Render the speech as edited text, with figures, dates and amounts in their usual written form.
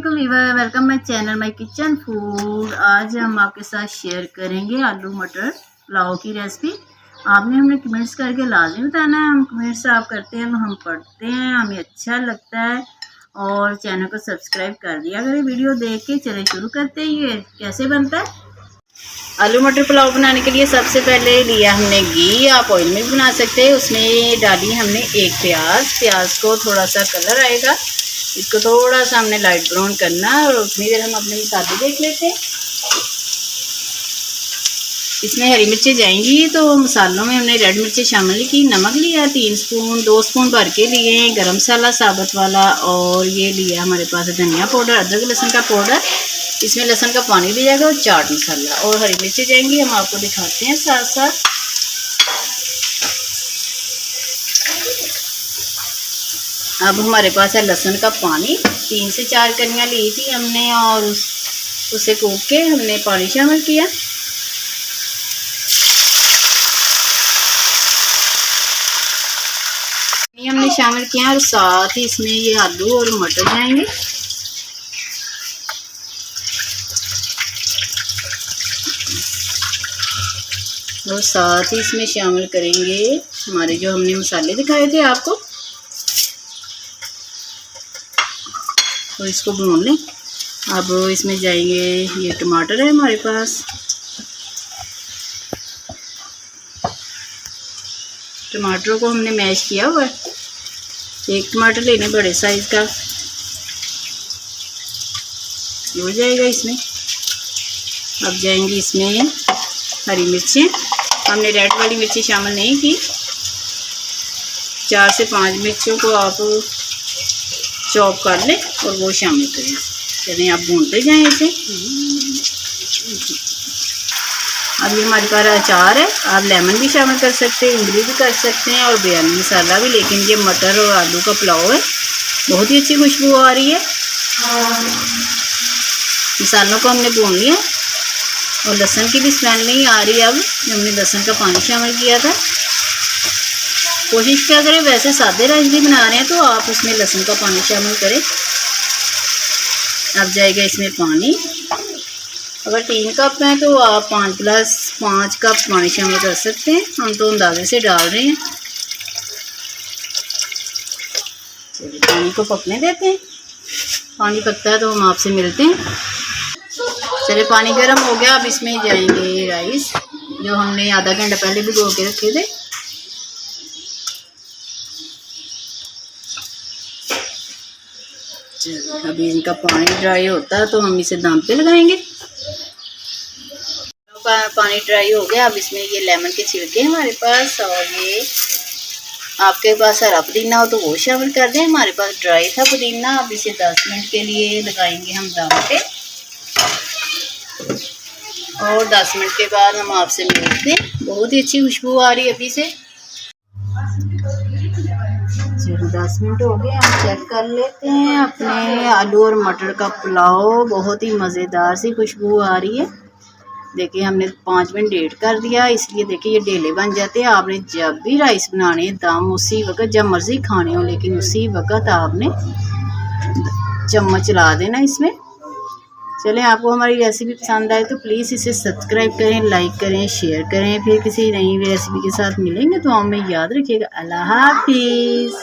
वालेकुम viewer, welcome my channel my kitchen food. आज हम आपके साथ शेयर करेंगे आलू मटर पुलाव की रेसिपी। आपने हमें कमेंट्स करके लाजिम बताना है। हम कमेंट्स आप करते हैं तो हम पढ़ते हैं, हमें अच्छा लगता है। और चैनल को सब्सक्राइब कर दिया करें वीडियो देख के। चले शुरू करते हैं। ये कैसे बनता है आलू मटर पुलाव बनाने के लिए सबसे पहले लिया हमने घी। आप ऑयल में भी बना सकते हैं। उसमें डाली हमने एक प्याज को थोड़ा सा कलर आएगा, इसको थोड़ा सा हमने लाइट ब्राउन करना है। और उतनी देर हम अपने मसाले देख लेते हैं। इसमें हरी मिर्चें जाएंगी तो मसालों में हमने रेड मिर्चें शामिल की। नमक लिया 3 स्पून, 2 स्पून भर के लिए गरम मसाला साबुत वाला। और ये लिया हमारे पास धनिया पाउडर, अदरक लहसुन का पाउडर। इसमें लहसुन का पानी भी जाएगा और चाट मसाला और हरी मिर्चें जाएंगी। हम आपको दिखाते हैं साथ साथ। अब हमारे पास है लहसुन का पानी। 3 से 4 कलियाँ ली थी हमने और उसे कूट के हमने पानी शामिल किया। हमने शामिल किया और साथ ही इसमें ये आलू और मटर जाएंगे। और साथ ही इसमें शामिल करेंगे हमारे जो हमने मसाले दिखाए थे आपको, तो इसको भून लें। अब इसमें जाएंगे ये टमाटर है हमारे पास। टमाटरों को हमने मैश किया हुआ है। एक टमाटर लेने बड़े साइज़ का, ये हो जाएगा इसमें। अब जाएंगी इसमें हरी मिर्चें। हमने रेड वाली मिर्ची शामिल नहीं की। 4 से 5 मिर्चों को आप चॉप कर लें और वो शामिल करें। चलें आप भूनते जाएं इसे। अब ये हमारे पास अचार है। आप लेमन भी शामिल कर सकते हैं, इमली भी कर सकते हैं और बिरयानी मसाला भी। लेकिन ये मटर और आलू का पुलाव है, बहुत ही अच्छी खुशबू आ रही है। मसालों को हमने भून लिया और लहसुन की भी स्मेल नहीं आ रही। अब हमने लहसुन का पानी शामिल किया था। कोशिश क्या करें, वैसे सादे राइस भी बना रहे हैं तो आप उसमें लहसुन का पानी शामिल करें। अब जाएगा इसमें पानी। अगर 3 कप हैं तो आप 5 कप पानी शामिल कर सकते हैं। हम तो अंदाजे से डाल रहे हैं। चलिए पानी को पकने देते हैं। पानी पकता है तो हम आपसे मिलते हैं। चलिए पानी गर्म हो गया। अब इसमें जाएंगे राइस जो हमने आधा घंटा पहले भिगो के रखे थे। अभी इनका पानी ड्राई होता है तो हम इसे दम पे लगाएंगे। पानी ड्राई हो गया। अब इसमें ये लेमन के छिलके हमारे पास, और ये आपके पास हरा पुदीना हो तो वो शामिल कर दें। हमारे पास ड्राई था पुदीना। अब इसे 10 मिनट के लिए लगाएंगे हम दम पे और 10 मिनट के बाद हम आपसे मिलते हैं। बहुत ही अच्छी खुशबू आ रही है अभी से। चलो 10 मिनट हो गए, हम चेक कर लेते हैं अपने आलू और मटर का पुलाव। बहुत ही मज़ेदार सी खुशबू आ रही है। देखिए हमने 5 मिनट लेट कर दिया, इसलिए देखिए ये ढेले बन जाते हैं। आपने जब भी राइस बनाने दम उसी वक्त, जब मर्ज़ी खाने हो, लेकिन उसी वक्त आपने चम्मच चला देना इसमें। चलें आपको हमारी रेसिपी पसंद आए तो प्लीज़ इसे सब्सक्राइब करें, लाइक करें, शेयर करें। फिर किसी नई रेसिपी के साथ मिलेंगे तो हमें याद रखिएगा। अल्लाह हाफिज़।